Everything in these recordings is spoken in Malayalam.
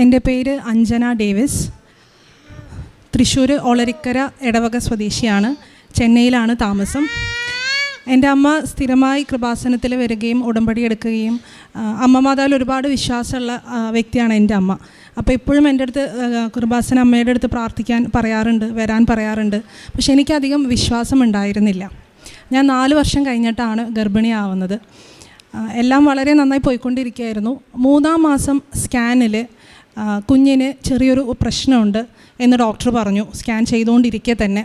എൻ്റെ പേര് അഞ്ജന ഡേവിസ്. തൃശ്ശൂർ ഒളരിക്കര എടവക സ്വദേശിയാണ്. ചെന്നൈയിലാണ് താമസം. എൻ്റെ അമ്മ സ്ഥിരമായി കൃപാസനത്തിൽ വരികയും ഉടമ്പടി എടുക്കുകയും അമ്മ മാതാവിൽ ഒരുപാട് വിശ്വാസമുള്ള വ്യക്തിയാണ് എൻ്റെ അമ്മ. അപ്പോൾ എപ്പോഴും എൻ്റെ അടുത്ത് കൃപാസന അമ്മയുടെ അടുത്ത് പ്രാർത്ഥിക്കാൻ പറയാറുണ്ട്, വരാൻ പറയാറുണ്ട്. പക്ഷെ എനിക്കധികം വിശ്വാസം ഉണ്ടായിരുന്നില്ല. ഞാൻ 4 വർഷം കഴിഞ്ഞിട്ടാണ് ഗർഭിണിയാവുന്നത്. എല്ലാം വളരെ നന്നായി പോയിക്കൊണ്ടിരിക്കുകയായിരുന്നു. 3-ാം മാസം സ്കാനിൽ കുഞ്ഞിന് ചെറിയൊരു പ്രശ്നമുണ്ട് എന്ന് ഡോക്ടർ പറഞ്ഞു, സ്കാൻ ചെയ്തുകൊണ്ടിരിക്കെ തന്നെ.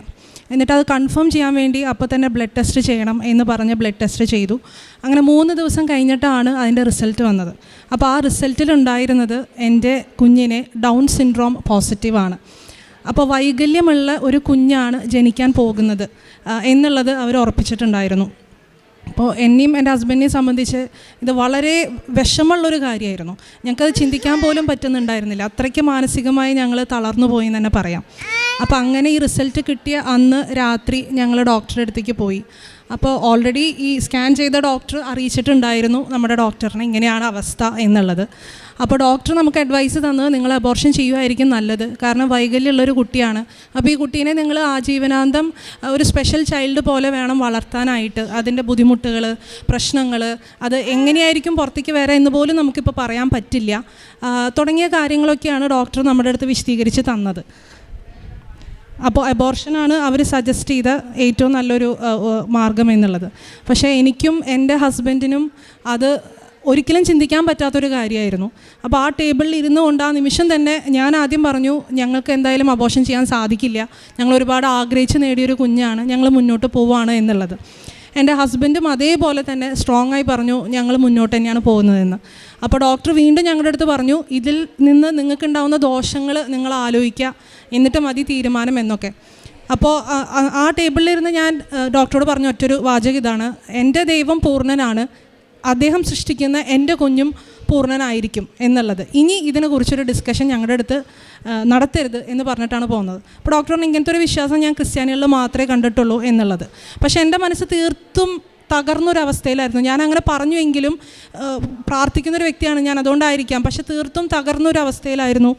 എന്നിട്ട് അത് കൺഫേം ചെയ്യാൻ വേണ്ടി അപ്പോൾ തന്നെ ബ്ലഡ് ടെസ്റ്റ് ചെയ്യണം എന്ന് പറഞ്ഞ് ബ്ലഡ് ടെസ്റ്റ് ചെയ്തു. അങ്ങനെ 3 ദിവസം കഴിഞ്ഞിട്ടാണ് അതിൻ്റെ റിസൾട്ട് വന്നത്. അപ്പോൾ ആ റിസൾട്ടിലുണ്ടായിരുന്നത് എൻ്റെ കുഞ്ഞിന് ഡൗൺ സിൻഡ്രോം പോസിറ്റീവാണ്. അപ്പോൾ വൈകല്യമുള്ള ഒരു കുഞ്ഞാണ് ജനിക്കാൻ പോകുന്നത് എന്നുള്ളത് അവർ ഉറപ്പിച്ചിട്ടുണ്ടായിരുന്നു. അപ്പോൾ എന്നെയും എൻ്റെ ഹസ്ബൻഡിനെയും സംബന്ധിച്ച് ഇത് വളരെ വിഷമമുള്ളൊരു കാര്യമായിരുന്നു. ഞങ്ങൾക്കത് ചിന്തിക്കാൻ പോലും പറ്റുന്നുണ്ടായിരുന്നില്ല. അത്രയ്ക്ക് മാനസികമായി ഞങ്ങൾ തളർന്നു പോയി എന്ന് തന്നെ പറയാം. അപ്പോൾ അങ്ങനെ ഈ റിസൾട്ട് കിട്ടിയ അന്ന് രാത്രി ഞങ്ങൾ ഡോക്ടറുടെ അടുത്തേക്ക് പോയി. അപ്പോൾ ഓൾറെഡി ഈ സ്കാൻ ചെയ്ത ഡോക്ടർ അറിയിച്ചിട്ടുണ്ടായിരുന്നു നമ്മുടെ ഡോക്ടറിനെ ഇങ്ങനെയാണ് അവസ്ഥ എന്നുള്ളത്. അപ്പോൾ ഡോക്ടർ നമുക്ക് അഡ്വൈസ് തന്നത് നിങ്ങൾ അബോർഷൻ ചെയ്യുമായിരിക്കും നല്ലത്, കാരണം വൈകല്യമുള്ളൊരു കുട്ടിയാണ്. അപ്പോൾ ഈ കുട്ടീനെ നിങ്ങൾ ആജീവനാന്തം ഒരു സ്പെഷ്യൽ ചൈൽഡ് പോലെ വേണം വളർത്താനായിട്ട്. അതിൻ്റെ ബുദ്ധിമുട്ടുകൾ, പ്രശ്നങ്ങൾ, അത് എങ്ങനെയായിരിക്കും പുറത്തേക്ക് വരാം എന്ന് പോലും നമുക്കിപ്പോൾ പറയാൻ പറ്റില്ല. തുടങ്ങിയ കാര്യങ്ങളൊക്കെയാണ് ഡോക്ടർ നമ്മുടെ അടുത്ത് വിശദീകരിച്ച് തന്നത്. അപ്പോൾ അബോർഷനാണ് അവർ സജസ്റ്റ് ചെയ്ത ഏറ്റവും നല്ലൊരു മാർഗം എന്നുള്ളത്. പക്ഷേ എനിക്കും എൻ്റെ ഹസ്ബൻഡിനും അത് ഒരിക്കലും ചിന്തിക്കാൻ പറ്റാത്തൊരു കാര്യമായിരുന്നു. അപ്പോൾ ആ ടേബിളിൽ ഇരുന്നു കൊണ്ട് ആ നിമിഷം തന്നെ ഞാൻ ആദ്യം പറഞ്ഞു, ഞങ്ങൾക്ക് എന്തായാലും അബോർഷൻ ചെയ്യാൻ സാധിക്കില്ല, ഞങ്ങൾ ഒരുപാട് ആഗ്രഹിച്ച് നേടിയൊരു കുഞ്ഞാണ്, ഞങ്ങൾ മുന്നോട്ട് പോവുകയാണ് എന്നുള്ളത്. എൻ്റെ ഹസ്ബൻഡും അതേപോലെ തന്നെ സ്ട്രോങ് ആയി പറഞ്ഞു, ഞങ്ങൾ മുന്നോട്ട് തന്നെയാണ് പോകുന്നതെന്ന്. അപ്പോൾ ഡോക്ടർ വീണ്ടും ഞങ്ങളുടെ അടുത്ത് പറഞ്ഞു, ഇതിൽ നിന്ന് നിങ്ങൾക്കുണ്ടാവുന്ന ദോഷങ്ങൾ നിങ്ങൾ ആലോചിക്കുക, എന്നിട്ട് മതി തീരുമാനം എന്നൊക്കെ. അപ്പോൾ ആ ടേബിളിലിരുന്ന് ഞാൻ ഡോക്ടറോട് പറഞ്ഞ ഒറ്റൊരു വാചകം ഇതാണ്: എൻ്റെ ദൈവം പൂർണ്ണനാണ്, അദ്ദേഹം സൃഷ്ടിക്കുന്ന എൻ്റെ കുഞ്ഞും പൂർണ്ണനായിരിക്കും എന്നുള്ളത്. ഇനി ഇതിനെക്കുറിച്ചൊരു ഡിസ്കഷൻ ഞങ്ങളുടെ അടുത്ത് നടത്തരുത് എന്ന് പറഞ്ഞിട്ടാണ് പോകുന്നത്. അപ്പോൾ ഡോക്ടർ പറഞ്ഞു, ഇങ്ങനത്തെ ഒരു വിശ്വാസം ഞാൻ ക്രിസ്ത്യാനികളിൽ മാത്രമേ കണ്ടിട്ടുള്ളൂ എന്നുള്ളത്. പക്ഷേ എൻ്റെ മനസ്സ് തീർത്തും തകർന്നൊരവസ്ഥയിലായിരുന്നു. ഞാൻ അങ്ങനെ പറഞ്ഞുവെങ്കിലും പ്രാർത്ഥിക്കുന്നൊരു വ്യക്തിയാണ് ഞാൻ, അതുകൊണ്ടായിരിക്കാം. പക്ഷെ തീർത്തും തകർന്നൊരവസ്ഥയിലായിരുന്നു.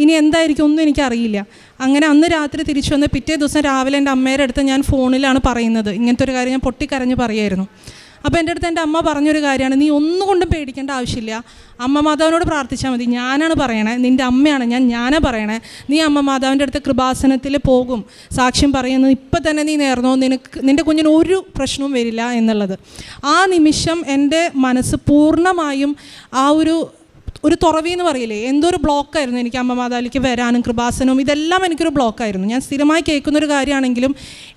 ഇനി എന്തായിരിക്കും ഒന്നും എനിക്കറിയില്ല. അങ്ങനെ അന്ന് രാത്രി തിരിച്ചു വന്ന് പിറ്റേ ദിവസം രാവിലെ എൻ്റെ അമ്മയുടെ അടുത്ത് ഞാൻ ഫോണിലാണ് പറയുന്നത്. ഇങ്ങനത്തെ ഒരു കാര്യം ഞാൻ പൊട്ടിക്കരഞ്ഞ് പറയായിരുന്നു. അപ്പോൾ എൻ്റെ അടുത്ത് എൻ്റെ അമ്മ പറഞ്ഞൊരു കാര്യമാണ്, നീ ഒന്നുകൊണ്ടും പേടിക്കേണ്ട ആവശ്യമില്ല, അമ്മ മാതാവിനോട് പ്രാർത്ഥിച്ചാൽ മതി, ഞാനാണ് പറയണേ, നിൻ്റെ അമ്മയാണ് ഞാനാണ് പറയണേ, നീ അമ്മ മാതാവിൻ്റെ അടുത്ത് കൃപാസനത്തിൽ പോകും, സാക്ഷ്യം പറയുന്നത് ഇപ്പം തന്നെ നീ നേർന്നോ, നിൻ്റെ കുഞ്ഞിന് ഒരു പ്രശ്നവും വരില്ല എന്നുള്ളത്. ആ നിമിഷം എൻ്റെ മനസ്സ് പൂർണ്ണമായും ആ ഒരു തുറവി എന്ന് പറയില്ലേ, എന്തോ ഒരു ബ്ലോക്കായിരുന്നു എനിക്ക് അമ്മ മാതാവിലേക്ക് വരാനും കൃപാസനവും ഇതെല്ലാം എനിക്കൊരു ബ്ലോക്കായിരുന്നു. ഞാൻ സ്ഥിരമായി കേൾക്കുന്നൊരു കാര്യമാണെങ്കിലും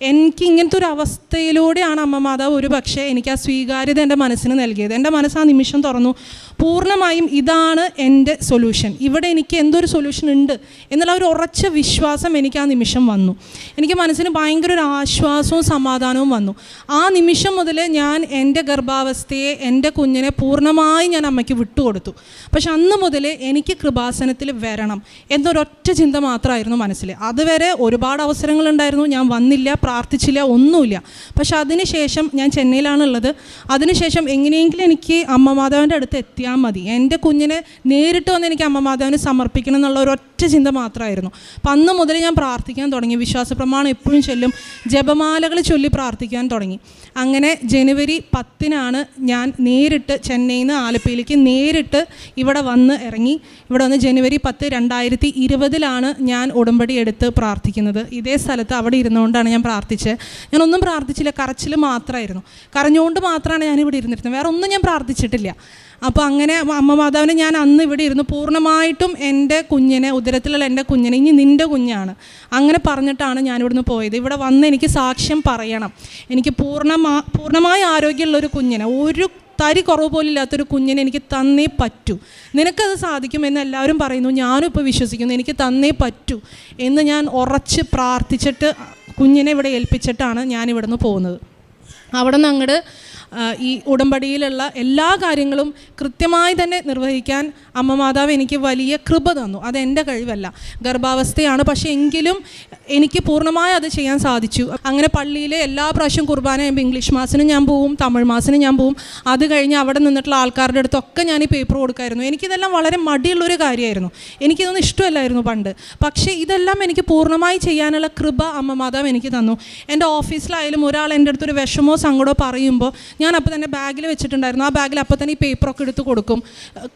എനിക്ക് ഇങ്ങനത്തെ ഒരു അവസ്ഥയിലൂടെയാണ് അമ്മ മാതാവ് ഒരു പക്ഷേ എനിക്ക് ആ സ്വീകാര്യത എൻ്റെ മനസ്സിന് നൽകിയത്. എൻ്റെ മനസ്സ് ആ നിമിഷം തുറന്നു. പൂർണ്ണമായും ഇതാണ് എൻ്റെ സൊല്യൂഷൻ, ഇവിടെ എനിക്ക് എന്തൊരു സൊല്യൂഷൻ ഉണ്ട് എന്നുള്ള ഒരു ഉറച്ച വിശ്വാസം എനിക്ക് ആ നിമിഷം വന്നു. എനിക്ക് മനസ്സിന് ഭയങ്കര ഒരു ആശ്വാസവും സമാധാനവും വന്നു. ആ നിമിഷം മുതൽ ഞാൻ എൻ്റെ ഗർഭാവസ്ഥയെ, എൻ്റെ കുഞ്ഞിനെ പൂർണ്ണമായി ഞാൻ അമ്മയ്ക്ക് വിട്ടുകൊടുത്തു. പക്ഷെ അന്ന് മുതൽ എനിക്ക് കൃപാസനത്തിൽ വരണം എന്നൊരൊറ്റ ചിന്ത മാത്രമായിരുന്നു മനസ്സിൽ. അതുവരെ ഒരുപാട് അവസരങ്ങളുണ്ടായിരുന്നു, ഞാൻ വന്നില്ല, പ്രാർത്ഥിച്ചില്ല, ഒന്നുമില്ല. പക്ഷെ അതിനുശേഷം ഞാൻ ചെന്നൈയിലാണുള്ളത്. അതിനുശേഷം എങ്ങനെയെങ്കിലും എനിക്ക് അമ്മ മാതാവിൻ്റെ അടുത്ത് എത്തിയാൽ മതി, എൻ്റെ കുഞ്ഞിനെ നേരിട്ട് വന്ന് എനിക്ക് അമ്മ മാതാവിന് സമർപ്പിക്കണം എന്നുള്ള ഒരൊറ്റ ചിന്ത മാത്രമായിരുന്നു. അപ്പം അന്ന് മുതൽ ഞാൻ പ്രാർത്ഥിക്കാൻ തുടങ്ങി. വിശ്വാസ പ്രമാണം എപ്പോഴും ചൊല്ലും, ജപമാലകൾ ചൊല്ലി പ്രാർത്ഥിക്കാൻ തുടങ്ങി. അങ്ങനെ ജനുവരി 10-നാണ് ഞാൻ നേരിട്ട് ചെന്നൈയിൽ നിന്ന് ആലപ്പുഴയിലേക്ക് നേരിട്ട് ഇവിടെ വന്ന് ഇറങ്ങി. ഇവിടെ വന്ന് ജനുവരി 10, 2020 ഞാൻ ഉടമ്പടി എടുത്ത് പ്രാർത്ഥിക്കുന്നത്. ഇതേ സ്ഥലത്ത് അവിടെ ഇരുന്നുകൊണ്ടാണ് ഞാൻ പ്രാർത്ഥിച്ചത്. ഞാനൊന്നും പ്രാർത്ഥിച്ചില്ല, കരച്ചിൽ മാത്രമായിരുന്നു. കരഞ്ഞുകൊണ്ട് മാത്രമാണ് ഞാനിവിടെ ഇരുന്നിരുന്നത്, വേറെ ഒന്നും ഞാൻ പ്രാർത്ഥിച്ചിട്ടില്ല. അപ്പോൾ അങ്ങനെ അമ്മ മാതാവിനെ ഞാൻ അന്ന് ഇവിടെ ഇരുന്ന് പൂർണ്ണമായിട്ടും എൻ്റെ കുഞ്ഞിനെ, ഉദരത്തിലുള്ള എൻ്റെ കുഞ്ഞിനെ, ഇനി നിൻ്റെ കുഞ്ഞാണ് അങ്ങനെ പറഞ്ഞിട്ടാണ് ഞാനിവിടുന്ന് പോയത്. ഇവിടെ വന്ന് എനിക്ക് സാക്ഷ്യം പറയണം, എനിക്ക് പൂർണ്ണമായ ആരോഗ്യമുള്ളൊരു കുഞ്ഞിനെ, ഒരു തരി കുറവ് പോലും ഇല്ലാത്തൊരു കുഞ്ഞിനെ എനിക്ക് തന്നേ പറ്റൂ. നിനക്കത് സാധിക്കുമെന്ന് എല്ലാവരും പറയുന്നു, ഞാനും ഇപ്പോൾ വിശ്വസിക്കുന്നു, എനിക്ക് തന്നേ പറ്റൂ എന്ന് ഞാൻ ഉറച്ച് പ്രാർത്ഥിച്ചിട്ട് കുഞ്ഞിനെ ഇവിടെ ഏൽപ്പിച്ചിട്ടാണ് ഞാനിവിടുന്ന് പോകുന്നത്. അവിടെ നിന്ന് അങ്ങോട്ട് ഈ ഉടമ്പടിയിലുള്ള എല്ലാ കാര്യങ്ങളും കൃത്യമായി തന്നെ നിർവഹിക്കാൻ അമ്മ മാതാവ് എനിക്ക് വലിയ കൃപ തന്നു. അതെൻ്റെ കഴിവല്ല, ഗർഭാവസ്ഥയാണ്. പക്ഷേ എങ്കിലും എനിക്ക് പൂർണ്ണമായി അത് ചെയ്യാൻ സാധിച്ചു. അങ്ങനെ പള്ളിയിലെ എല്ലാ പ്രാവശ്യം കുർബാന ചെയ്യുമ്പോൾ ഇംഗ്ലീഷ് മാസിന് ഞാൻ പോവും, തമിഴ് മാസിന് ഞാൻ പോവും. അത് കഴിഞ്ഞ് അവിടെ നിന്നിട്ടുള്ള ആൾക്കാരുടെ അടുത്തൊക്കെ ഞാൻ ഈ പേപ്പർ കൊടുക്കുമായിരുന്നു. എനിക്കിതെല്ലാം വളരെ മടിയുള്ളൊരു കാര്യമായിരുന്നു, എനിക്കിതൊന്നും ഇഷ്ടമല്ലായിരുന്നു പണ്ട്. പക്ഷേ ഇതെല്ലാം എനിക്ക് പൂർണ്ണമായി ചെയ്യാനുള്ള കൃപ അമ്മ മാതാവ് എനിക്ക് തന്നു. എൻ്റെ ഓഫീസിലായാലും ഒരാൾ എൻ്റെ അടുത്തൊരു വിഷമോ സങ്കടമോ പറയുമ്പോൾ ഞാൻ അപ്പോൾ തന്നെ ബാഗിൽ വെച്ചിട്ടുണ്ടായിരുന്നു. ആ ബാഗിൽ അപ്പോൾ തന്നെ ഈ പേപ്പറൊക്കെ എടുത്ത് കൊടുക്കും.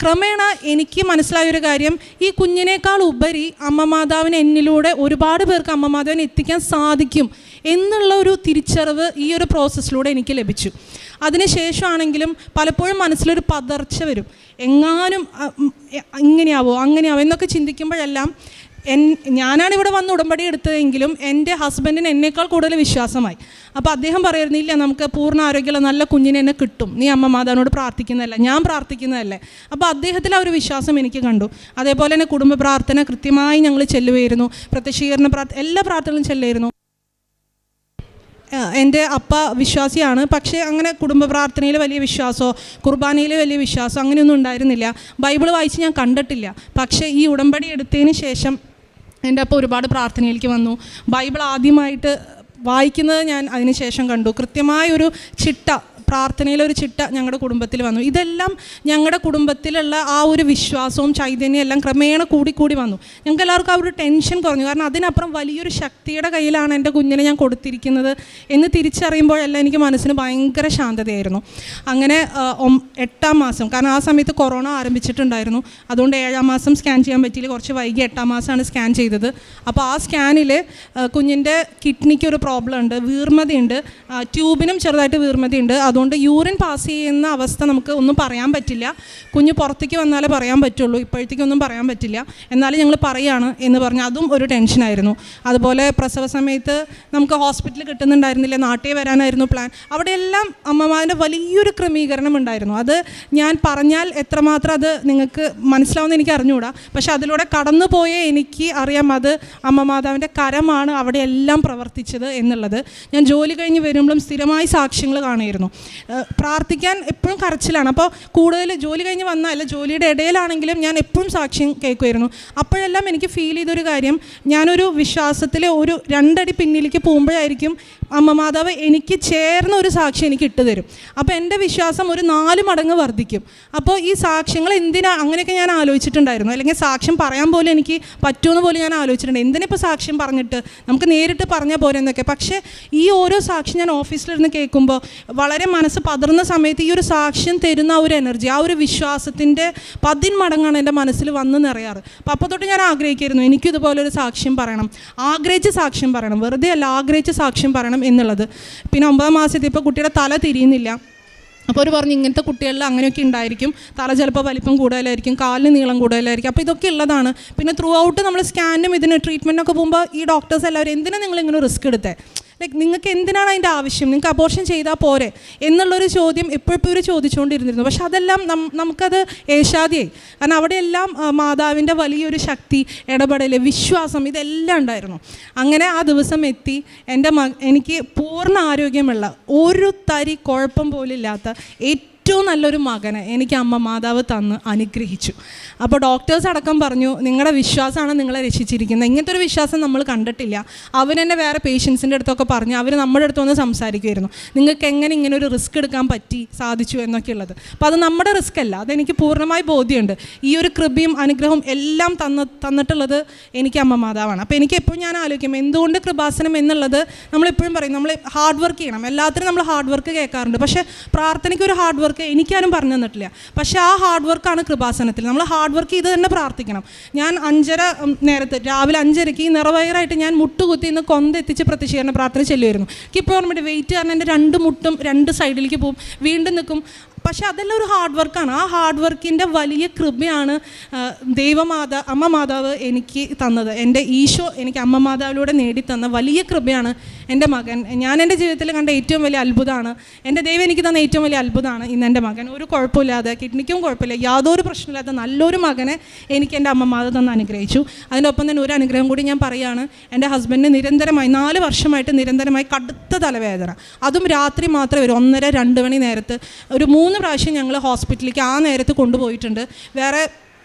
ക്രമേണ എനിക്ക് മനസ്സിലായൊരു കാര്യം, ഈ കുഞ്ഞിനേക്കാൾ ഉപരി അമ്മ മാതാവിന് എന്നിലൂടെ ഒരുപാട് പേർക്ക് അമ്മ മാതാവിനെ എത്തിക്കാൻ സാധിക്കും എന്നുള്ള ഒരു തിരിച്ചറിവ് ഈ ഒരു പ്രോസസ്സിലൂടെ എനിക്ക് ലഭിച്ചു. അതിനുശേഷമാണെങ്കിലും പലപ്പോഴും മനസ്സിലൊരു പതർച്ച വരും, എങ്ങാനും ഇങ്ങനെയാവോ അങ്ങനെയാവോ എന്നൊക്കെ ചിന്തിക്കുമ്പോഴെല്ലാം ഞാനാണ് ഇവിടെ വന്ന് ഉടമ്പടി എടുത്തതെങ്കിലും എൻ്റെ ഹസ്ബൻഡിന് എന്നേക്കാൾ കൂടുതൽ വിശ്വാസമായി. അപ്പോൾ അദ്ദേഹം പറയുമായിരുന്നു, ഇല്ല നമുക്ക് പൂർണ്ണ ആരോഗ്യമുള്ള നല്ല കുഞ്ഞിനെ എന്നെ കിട്ടും, നീ അമ്മ മാതാവിനോട് പ്രാർത്ഥിക്കുന്നതല്ല, ഞാൻ പ്രാർത്ഥിക്കുന്നതല്ലേ. അപ്പോൾ അദ്ദേഹത്തിൽ ആ ഒരു വിശ്വാസം എനിക്ക് കണ്ടു. അതേപോലെ തന്നെ കുടുംബ പ്രാർത്ഥന കൃത്യമായി ഞങ്ങൾ ചെല്ലുമായിരുന്നു, പ്രത്യക്ഷീകരണ എല്ലാ പ്രാർത്ഥനകളും ചെല്ലുമായിരുന്നു. എൻ്റെ അപ്പ വിശ്വാസിയാണ്, പക്ഷേ അങ്ങനെ കുടുംബ പ്രാർത്ഥനയിൽ വലിയ വിശ്വാസമോ കുർബാനയിൽ വലിയ വിശ്വാസമോ അങ്ങനെയൊന്നും ഉണ്ടായിരുന്നില്ല. ബൈബിൾ വായിച്ച് ഞാൻ കണ്ടിട്ടില്ല. പക്ഷേ ഈ ഉടമ്പടി എടുത്തതിന് ശേഷം എൻ്റെ അപ്പ ഒരുപാട് പ്രാർത്ഥനയിലേക്ക് വന്നു. ബൈബിൾ ആദ്യമായിട്ട് വായിക്കുന്നത് ഞാൻ അതിന് ശേഷം കണ്ടു. കൃത്യമായൊരു ചിട്ട, പ്രാർത്ഥനയിലൊരു ചിട്ട ഞങ്ങളുടെ കുടുംബത്തിൽ വന്നു. ഇതെല്ലാം ഞങ്ങളുടെ കുടുംബത്തിലുള്ള ആ ഒരു വിശ്വാസവും ചൈതന്യം എല്ലാം ക്രമേണ കൂടി വന്നു. ഞങ്ങൾക്ക് എല്ലാവർക്കും ആ ഒരു ടെൻഷൻ കുറഞ്ഞു. കാരണം അതിനപ്പുറം വലിയൊരു ശക്തിയുടെ കയ്യിലാണ് എൻ്റെ കുഞ്ഞിനെ ഞാൻ കൊടുത്തിരിക്കുന്നത് എന്ന് തിരിച്ചറിയുമ്പോഴെല്ലാം എനിക്ക് മനസ്സിന് ഭയങ്കര ശാന്തതയായിരുന്നു. അങ്ങനെ 8-ാം മാസം, കാരണം ആ സമയത്ത് കൊറോണ ആരംഭിച്ചിട്ടുണ്ടായിരുന്നു, അതുകൊണ്ട് 7-ാം മാസം സ്കാൻ ചെയ്യാൻ പറ്റിയില്ല, കുറച്ച് വൈകി 8-ാം മാസമാണ് സ്കാൻ ചെയ്തത്. അപ്പോൾ ആ സ്കാനിൽ കുഞ്ഞിൻ്റെ കിഡ്നിക്ക് ഒരു പ്രോബ്ലം ഉണ്ട്, വീർമതയുണ്ട്, ട്യൂബിനും ചെറുതായിട്ട് വീർമതയുണ്ട്. അതുകൊണ്ട് യൂറിൻ പാസ് ചെയ്യുന്ന അവസ്ഥ നമുക്ക് ഒന്നും പറയാൻ പറ്റില്ല, കുഞ്ഞ് പുറത്തേക്ക് വന്നാലേ പറയാൻ പറ്റുള്ളൂ, ഇപ്പോഴത്തേക്കൊന്നും പറയാൻ പറ്റില്ല, എന്നാലും ഞങ്ങൾ പറയുകയാണ് എന്ന് പറഞ്ഞ് അതും ഒരു ടെൻഷനായിരുന്നു. അതുപോലെ പ്രസവ സമയത്ത് നമുക്ക് ഹോസ്പിറ്റലിൽ കിട്ടുന്നുണ്ടായിരുന്നില്ല, നാട്ടിൽ വരാനായിരുന്നു പ്ലാൻ. അവിടെയെല്ലാം അമ്മമാരുടെ വലിയൊരു ക്രമീകരണം ഉണ്ടായിരുന്നു. അത് ഞാൻ പറഞ്ഞാൽ എത്രമാത്രം അത് നിങ്ങൾക്ക് മനസ്സിലാവുമെന്ന് എനിക്ക് അറിഞ്ഞുകൂടാ, പക്ഷെ അതിലൂടെ കടന്നു പോയ എനിക്ക് അറിയാം അത് അമ്മ മാതാവിൻ്റെ കരമാണ് അവിടെയെല്ലാം പ്രവർത്തിച്ചത് എന്നുള്ളത്. ഞാൻ ജോലി കഴിഞ്ഞ് വരുമ്പോഴും സ്ഥിരമായി സാക്ഷ്യങ്ങൾ കാണുമായിരുന്നു. പ്രാർത്ഥിക്കാൻ എപ്പോഴും കരച്ചിലാണ്. അപ്പോൾ കൂടുതൽ ജോലി കഴിഞ്ഞ് വന്നാൽ ജോലിയുടെ ഇടയിലാണെങ്കിലും ഞാൻ എപ്പോഴും സാക്ഷ്യം കേൾക്കുമായിരുന്നു. അപ്പോഴെല്ലാം എനിക്ക് ഫീൽ ചെയ്തൊരു കാര്യം, ഞാനൊരു വിശ്വാസത്തിൽ ഒരു 2 അടി പിന്നിലേക്ക് പോകുമ്പോഴായിരിക്കും അമ്മ മാതാവ് എനിക്ക് ചേർന്ന ഒരു സാക്ഷ്യം എനിക്ക് ഇട്ട് തരും. അപ്പോൾ എൻ്റെ വിശ്വാസം ഒരു 4 മടങ്ങ് വർദ്ധിക്കും. അപ്പോൾ ഈ സാക്ഷ്യങ്ങൾ എന്തിനാ അങ്ങനെയൊക്കെ ഞാൻ ആലോചിച്ചിട്ടുണ്ടായിരുന്നു. അല്ലെങ്കിൽ സാക്ഷ്യം പറയാൻ പോലും എനിക്ക് പറ്റുമെന്ന് പോലും ഞാൻ ആലോചിച്ചിട്ടുണ്ട്. എന്തിനിപ്പോൾ സാക്ഷ്യം പറഞ്ഞിട്ട്, നമുക്ക് നേരിട്ട് പറഞ്ഞാൽ പോരെ എന്നൊക്കെ. പക്ഷേ ഈ ഓരോ സാക്ഷ്യം ഞാൻ ഓഫീസിലിരുന്ന് കേൾക്കുമ്പോൾ വളരെ മനസ്സ് പതർന്ന സമയത്ത് ഈ ഒരു സാക്ഷ്യം തരുന്ന ആ ഒരു എനർജി, ആ ഒരു വിശ്വാസത്തിൻ്റെ 10 മടങ്ങാണ് എൻ്റെ മനസ്സിൽ വന്ന് നിറയാറ്. അപ്പോൾ തൊട്ട് ഞാൻ ആഗ്രഹിക്കായിരുന്നു എനിക്കും ഇതുപോലൊരു സാക്ഷ്യം പറയണം, ആഗ്രഹിച്ച് സാക്ഷ്യം പറയണം, വെറുതെ അല്ല ആഗ്രഹിച്ച് സാക്ഷ്യം പറയണം എന്നുള്ളത്. പിന്നെ 9-ാം മാസത്തിൽ ഇപ്പോൾ കുട്ടിയുടെ തല തിരിയുന്നില്ല. അപ്പോൾ അവർ പറഞ്ഞു ഇങ്ങനത്തെ കുട്ടികളിൽ അങ്ങനെയൊക്കെ ഉണ്ടായിരിക്കും, തല ചിലപ്പോൾ വലിപ്പം കൂടുതലായിരിക്കും, കാലിന് നീളം കൂടുതലായിരിക്കും. അപ്പോൾ ഇതൊക്കെ ഉള്ളതാണ്. പിന്നെ ത്രൂ ഔട്ട് നമ്മൾ സ്കാനും ഇതിന് ട്രീറ്റ്മെൻറ്റൊക്കെ പോകുമ്പോൾ ഈ ഡോക്ടേഴ്സ് എല്ലാവരും എന്തിനാണ് നിങ്ങളിങ്ങനെ റിസ്ക് എടുത്തേ, ലൈക്ക് നിങ്ങൾക്ക് എന്തിനാണ് അതിൻ്റെ ആവശ്യം, നിങ്ങൾക്ക് അബോർഷൻ ചെയ്താൽ പോരെ എന്നുള്ളൊരു ചോദ്യം എപ്പോഴും ചോദിച്ചുകൊണ്ടിരുന്നിരുന്നു. പക്ഷെ അതെല്ലാം നമുക്കത് ഏശാദിയായി. കാരണം അവിടെയെല്ലാം മാതാവിൻ്റെ വലിയൊരു ശക്തി, ഇടപെടൽ, വിശ്വാസം ഇതെല്ലാം ഉണ്ടായിരുന്നു. അങ്ങനെ ആ ദിവസം എത്തി. എനിക്ക് പൂർണ്ണ ആരോഗ്യമുള്ള, ഒരു തരി കുഴപ്പം പോലില്ലാത്ത ഏറ്റവും നല്ലൊരു മകനെ എനിക്ക് അമ്മ മാതാവ് തന്ന് അനുഗ്രഹിച്ചു. അപ്പോൾ ഡോക്ടേഴ്സ് അടക്കം പറഞ്ഞു നിങ്ങളുടെ വിശ്വാസമാണ് നിങ്ങളെ രക്ഷിച്ചിരിക്കുന്നത്. ഇങ്ങനത്തെ ഒരു വിശ്വാസം നമ്മൾ കണ്ടിട്ടില്ല. അവരെന്നെ വേറെ പേഷ്യൻസിൻ്റെ അടുത്തൊക്കെ പറഞ്ഞു, അവർ നമ്മുടെ അടുത്ത് വന്ന് സംസാരിക്കുമായിരുന്നു, നിങ്ങൾക്ക് എങ്ങനെ ഇങ്ങനെ ഒരു റിസ്ക് എടുക്കാൻ സാധിച്ചു എന്നൊക്കെ ഉള്ളത്. അപ്പോൾ അത് നമ്മുടെ റിസ്ക് അല്ല, അതെനിക്ക് പൂർണ്ണമായി ബോധ്യമുണ്ട്. ഈ ഒരു കൃപയും അനുഗ്രഹവും എല്ലാം തന്നിട്ടുള്ളത് എനിക്ക് അമ്മ മാതാവാണ്. അപ്പോൾ എനിക്ക് എപ്പോഴും ഞാൻ ആലോചിക്കും എന്തുകൊണ്ട് കൃപാസനം എന്നുള്ളത്. നമ്മളെപ്പോഴും പറയും നമ്മൾ ഹാർഡ് വർക്ക് ചെയ്യണം, എല്ലാത്തിനും നമ്മൾ ഹാർഡ് വർക്ക് കേൾക്കാറുണ്ട്, പക്ഷേ പ്രാർത്ഥനയ്ക്ക് ഒരു ഹാർഡ് വർക്ക് എനിക്കാരും പറഞ്ഞു തന്നിട്ടില്ല. പക്ഷേ ആ ഹാർഡ് വർക്കാണ് കൃപാസനത്തിൽ. നമ്മൾ ഹാർഡ് വർക്ക് ചെയ്ത് തന്നെ പ്രാർത്ഥിക്കണം. ഞാൻ 5:30 നേരത്ത് രാവിലെ 5:30 നിറവയറായിട്ട് ഞാൻ മുട്ടുകുത്തി ഇന്ന് കൊന്തെത്തിച്ച് പ്രത്യക്ഷീകരണ പ്രാർത്ഥന ചെല്ലുമായിരുന്നു. എനിക്കിപ്പോൾ ഓർമ്മ വെയിറ്റ് കാരണം എൻ്റെ 2 മുട്ടും 2 സൈഡിലേക്ക് പോകും, വീണ്ടും നിൽക്കും. പക്ഷേ അതെല്ലാം ഒരു ഹാർഡ് വർക്കാണ്. ആ ഹാർഡ് വർക്കിൻ്റെ വലിയ കൃപയാണ് അമ്മ മാതാവ് എനിക്ക് തന്നത്. എൻ്റെ ഈശോ എനിക്ക് അമ്മ മാതാവിലൂടെ നേടിത്തന്ന വലിയ കൃപയാണ് എൻ്റെ മകൻ, ഞാൻ എൻ്റെ ജീവിതത്തിൽ കണ്ട ഏറ്റവും വലിയ അത്ഭുതമാണ്. എൻ്റെ ദൈവം എനിക്ക് തന്ന ഏറ്റവും വലിയ അത്ഭുതമാണ് ഇന്ന് എൻ്റെ മകൻ. ഒരു കുഴപ്പമില്ലാതെ, കിഡ്നിക്കും കുഴപ്പമില്ല, യാതൊരു പ്രശ്നമില്ലാത്ത നല്ലൊരു മകനെ എനിക്ക് എൻ്റെ അമ്മമാത തന്ന് അനുഗ്രഹിച്ചു. അതിനൊപ്പം തന്നെ ഒരു അനുഗ്രഹം കൂടി ഞാൻ പറയുകയാണ്. എൻ്റെ ഹസ്ബൻഡിന് നിരന്തരമായി 4 വർഷമായിട്ട് നിരന്തരമായി കടുത്ത തലവേദന, അതും രാത്രി മാത്രമേ വരും. 1:30-2 മണി നേരത്ത് ഒരു 3 പ്രാവശ്യം ഞങ്ങൾ ഹോസ്പിറ്റലിലേക്ക് ആ നേരത്ത് കൊണ്ടുപോയിട്ടുണ്ട്. വേറെ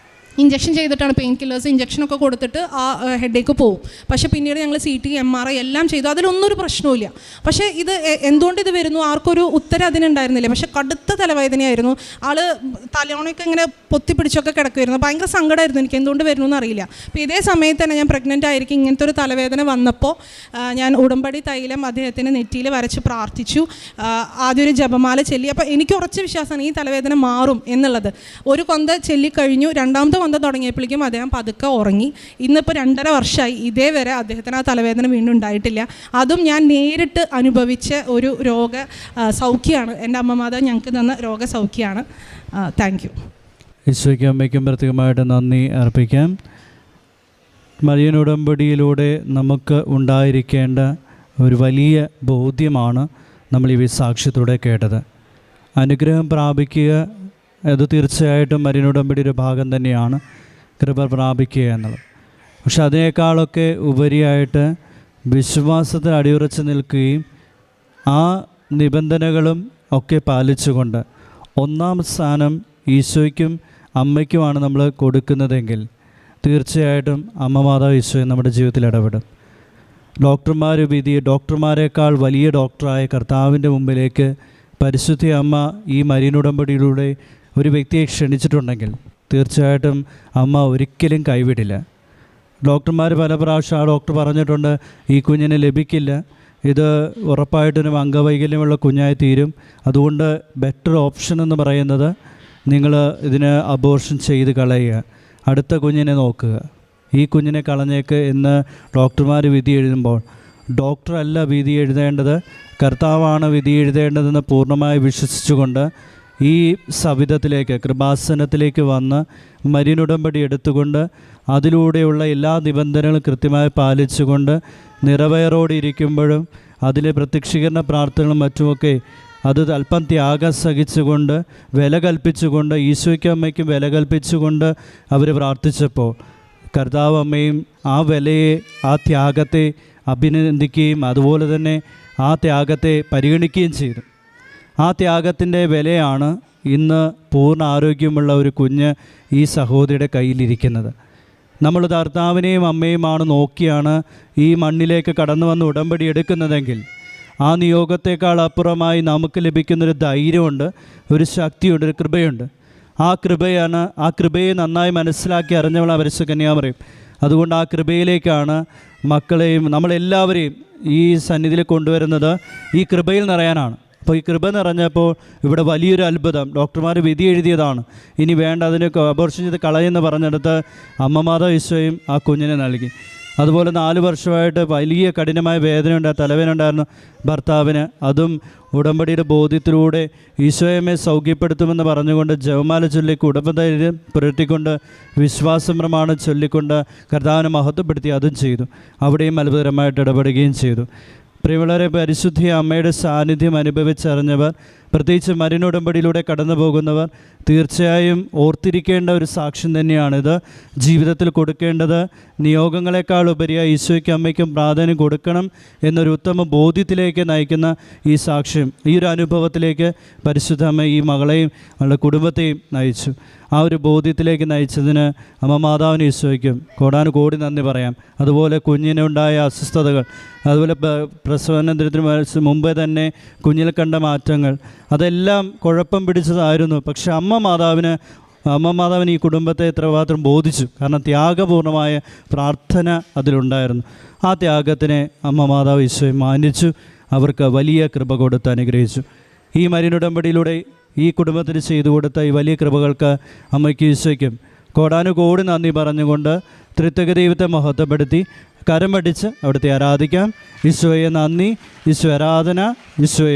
ഇഞ്ചക്ഷൻ ചെയ്തിട്ടാണ്, പെയിൻ കില്ലേഴ്സ് ഇഞ്ചക്ഷനൊക്കെ കൊടുത്തിട്ട് ആ ഹെഡേക്ക് പോവും. പക്ഷേ പിന്നീട് ഞങ്ങൾ CT MRI എല്ലാം ചെയ്തു, അതിലൊന്നും ഒരു പ്രശ്നവുമില്ല. പക്ഷേ ഇത് എന്തുകൊണ്ട് ഇത് വരുന്നു ആർക്കൊരു ഉത്തരം അതിനുണ്ടായിരുന്നില്ല. പക്ഷേ കടുത്ത തലവേദനയായിരുന്നു. ആൾ തലയോണയൊക്കെ ഇങ്ങനെ പൊത്തിപ്പിടിച്ചൊക്കെ കിടക്കുമായിരുന്നു. ഭയങ്കര സങ്കടമായിരുന്നു എനിക്ക്, എന്തുകൊണ്ട് വരുന്നു എന്നറിയില്ല. അപ്പോൾ ഇതേ സമയത്ത് തന്നെ ഞാൻ പ്രഗ്നൻ്റ് ആയിരിക്കും ഇങ്ങനത്തെ ഒരു തലവേദന വന്നപ്പോൾ ഞാൻ ഉടമ്പടി തൈലം അദ്ദേഹത്തിന് നെറ്റിയിൽ വരച്ച് പ്രാർത്ഥിച്ചു. ആദ്യം ഒരു ജപമാല ചൊല്ലി. അപ്പോൾ എനിക്ക് ഉറച്ച വിശ്വാസമാണ് ഈ തലവേദന മാറും എന്നുള്ളത്. ഒരു കൊന്ത ചൊല്ലിക്കഴിഞ്ഞു, രണ്ടാമത്തെ കൊന്ത തുടങ്ങിയപ്പോഴേക്കും അദ്ദേഹം പതുക്കെ ഉറങ്ങി. ഇന്നിപ്പോൾ 2.5 വർഷമായി ഇതേവരെ അദ്ദേഹത്തിന് ആ തലവേദന വീണ്ടും ഉണ്ടായിട്ടില്ല. അതും ഞാൻ നേരിട്ട് അനുഭവിച്ച ഒരു രോഗ സൗഖ്യമാണ്. എൻ്റെ അമ്മമാത ഞങ്ങൾക്ക് തന്ന രോഗസൗഖ്യമാണ്. Thank you. ഈശോയ്ക്കും അമ്മയ്ക്കും പ്രത്യേകമായിട്ട് നന്ദി അർപ്പിക്കാം. മരിയൻ ഉടമ്പടിയിലൂടെ നമുക്ക് ഉണ്ടായിരിക്കേണ്ട ഒരു വലിയ ബോധ്യമാണ് നമ്മൾ ഈ സാക്ഷ്യത്തിലൂടെ കേട്ടത്. അനുഗ്രഹം പ്രാപിക്കുക, അത് തീർച്ചയായിട്ടും മരിയൻ ഉടമ്പടിയുടെ ഒരു ഭാഗം തന്നെയാണ്, കൃപ പ്രാപിക്കുക എന്നുള്ളത്. പക്ഷെ അതിനേക്കാളൊക്കെ ഉപരിയായിട്ട് വിശ്വാസത്തിൽ അടിയുറച്ച് നിൽക്കുകയും ആ നിബന്ധനകളും ഒക്കെ പാലിച്ചുകൊണ്ട് 1-ാം സ്ഥാനം ഈശോയ്ക്കും അമ്മയ്ക്കുമാണ് നമ്മൾ കൊടുക്കുന്നതെങ്കിൽ തീർച്ചയായിട്ടും അമ്മ മാതാവ് ഈശോയെ നമ്മുടെ ജീവിതത്തിൽ ഇടപെടും. ഡോക്ടർമാരെക്കാൾ വലിയ ഡോക്ടറായ കർത്താവിൻ്റെ മുമ്പിലേക്ക് പരിശുദ്ധ അമ്മ ഈ മരിയൻ ഉടമ്പടിയിലൂടെ ഒരു വ്യക്തിയെ ക്ഷണിച്ചിട്ടുണ്ടെങ്കിൽ തീർച്ചയായിട്ടും അമ്മ ഒരിക്കലും കൈവിടില്ല. ഡോക്ടർമാർ പല പ്രാവശ്യം ആ ഡോക്ടർ പറഞ്ഞിട്ടുണ്ട്, ഈ കുഞ്ഞിനെ ലഭിക്കില്ല, ഇത് ഉറപ്പായിട്ടൊരു അംഗവൈകല്യമുള്ള കുഞ്ഞായി തീരും, അതുകൊണ്ട് ബെറ്റർ ഓപ്ഷൻ എന്ന് പറയുന്നത് നിങ്ങൾ ഇതിന് അബോർഷൻ ചെയ്ത് കളയുക, അടുത്ത കുഞ്ഞിനെ നോക്കുക, ഈ കുഞ്ഞിനെ കളഞ്ഞേക്ക് എന്ന് ഡോക്ടർമാർ വിധി എഴുതുമ്പോൾ ഡോക്ടറല്ല വിധി എഴുതേണ്ടത്, കർത്താവാണ് വിധി എഴുതേണ്ടതെന്ന് പൂർണ്ണമായി വിശ്വസിച്ചുകൊണ്ട് ഈ സവിധത്തിലേക്ക്, കൃപാസനത്തിലേക്ക് വന്ന് മരിയൻ ഉടമ്പടി എടുത്തുകൊണ്ട് അതിലൂടെയുള്ള എല്ലാ നിബന്ധനകളും കൃത്യമായി പാലിച്ചുകൊണ്ട് നിറവേറോടെ ഇരിക്കുമ്പോഴും അതിലെ പ്രത്യക്ഷീകരണ പ്രാർത്ഥനകളും മറ്റുമൊക്കെ അത് അല്പം ത്യാഗം സഹിച്ചുകൊണ്ട് വില കൽപ്പിച്ചുകൊണ്ട് ഈശോയ്ക്കും അമ്മയ്ക്കും വില കൽപ്പിച്ചുകൊണ്ട് അവർ പ്രാർത്ഥിച്ചപ്പോൾ കർത്താവ് അമ്മയും ആ വിലയെ, ആ ത്യാഗത്തെ അഭിനന്ദിക്കുകയും അതുപോലെ തന്നെ ആ ത്യാഗത്തെ പരിഗണിക്കുകയും ചെയ്തു. ആ ത്യാഗത്തിൻ്റെ വിലയാണ് ഇന്ന് പൂർണ്ണ ആരോഗ്യമുള്ള ഒരു കുഞ്ഞ് ഈ സഹോദരിയുടെ കയ്യിലിരിക്കുന്നത്. നമ്മൾ കർത്താവിനെയും അമ്മയുമാണ് നോക്കിയാണ് ഈ മണ്ണിലേക്ക് കടന്നു വന്ന് ഉടമ്പടി എടുക്കുന്നതെങ്കിൽ ആ നിയോഗത്തേക്കാൾ അപ്പുറമായി നമുക്ക് ലഭിക്കുന്നൊരു ധൈര്യമുണ്ട്, ഒരു ശക്തിയുണ്ട്, ഒരു കൃപയുണ്ട്. ആ കൃപയെ നന്നായി മനസ്സിലാക്കി അറിഞ്ഞവൾ പരിശുദ്ധ കന്യാമറിയം. അതുകൊണ്ട് ആ കൃപയിലേക്കാണ് മക്കളെയും നമ്മളെല്ലാവരെയും ഈ സന്നിധിയിൽ കൊണ്ടുവരുന്നത്, ഈ കൃപയിൽ നിറയാനാണ്. അപ്പോൾ ഈ കൃപ നിറഞ്ഞപ്പോൾ ഇവിടെ വലിയൊരു അത്ഭുതം, ഡോക്ടർമാർ വിധി എഴുതിയതാണ്, ഇനി വേണ്ട, അതിന് അബോർഷൻ ചെയ്ത് കളയെന്ന് പറഞ്ഞെടുത്ത് അമ്മ മാതാവ് ഈശോയും ആ കുഞ്ഞിനെ നൽകി. അതുപോലെ 4 വർഷമായിട്ട് വലിയ കഠിനമായ തലവേദന ഉണ്ടായിരുന്നു ഭർത്താവിന്. അതും ഉടമ്പടിയുടെ ബോധ്യത്തിലൂടെ ഈശോയമ്മയെ സൗഖ്യപ്പെടുത്തുമെന്ന് പറഞ്ഞുകൊണ്ട് ജപമാല ചൊല്ലി കുടുംബധൈര്യം പുരട്ടിക്കൊണ്ട് വിശ്വാസം പ്രമാണം ചൊല്ലിക്കൊണ്ട് കർത്താവിനെ മഹത്വപ്പെടുത്തി അതും ചെയ്തു. അവിടെയും അത്ഭുതകരമായിട്ട് ഇടപെടുകയും ചെയ്തു. പ്രിയമുള്ളവരെ, പരിശുദ്ധ അമ്മയുടെ സാന്നിധ്യം അനുഭവിച്ചറിഞ്ഞവർ, പ്രത്യേകിച്ച് മരിയൻ ഉടമ്പടിയിലൂടെ കടന്നു പോകുന്നവർ തീർച്ചയായും ഓർത്തിരിക്കേണ്ട ഒരു സാക്ഷ്യം തന്നെയാണിത്. ജീവിതത്തിൽ കൊടുക്കേണ്ടത് നിയോഗങ്ങളെക്കാൾ ഉപരിയായി ഈശോയ്ക്കും അമ്മയ്ക്കും പ്രാധാന്യം കൊടുക്കണം എന്നൊരു ഉത്തമ ബോധ്യത്തിലേക്ക് നയിക്കുന്ന ഈ സാക്ഷ്യം, ഈ ഒരു അനുഭവത്തിലേക്ക് പരിശുദ്ധ അമ്മ ഈ മകളെയും അവളുടെ കുടുംബത്തെയും നയിച്ചു. ആ ഒരു ബോധ്യത്തിലേക്ക് നയിച്ചതിന് അമ്മ മാതാവിന് ഈശോയ്ക്കും കോടാനുകോടി നന്ദി പറയാം. അതുപോലെ കുഞ്ഞിനുണ്ടായ അസ്വസ്ഥതകൾ, അതുപോലെ പ്രസവാനന്തരത്തിന് മുമ്പേ തന്നെ കുഞ്ഞിൽ കണ്ട മാറ്റങ്ങൾ, അതെല്ലാം കുഴപ്പം പിടിച്ചതായിരുന്നു. പക്ഷെ അമ്മ മാതാവിന് ഈ കുടുംബത്തെ എത്രമാത്രം ബോധിച്ചു. കാരണം ത്യാഗപൂർണമായ പ്രാർത്ഥന അതിലുണ്ടായിരുന്നു. ആ ത്യാഗത്തിനെ അമ്മ മാതാവ് ഈശോയെ മാനിച്ചു, അവർക്ക് വലിയ കൃപ കൊടുത്ത് അനുഗ്രഹിച്ചു. ഈ മരിയൻ ഉടമ്പടിയിലൂടെ ഈ കുടുംബത്തിന് ചെയ്തു കൊടുത്ത ഈ വലിയ കൃപകൾക്ക് അമ്മയ്ക്കും ഈശോയ്ക്കും കോടാനുകോടി നന്ദി പറഞ്ഞുകൊണ്ട് ത്രിത്വക ദൈവത്തെ മഹത്വപ്പെടുത്തി കരം പഠിച്ച് അവിടുത്തെ ആരാധിക്കാം. ഈശോയെ നന്ദി, ഈശോ ആരാധന, ഈശോയെ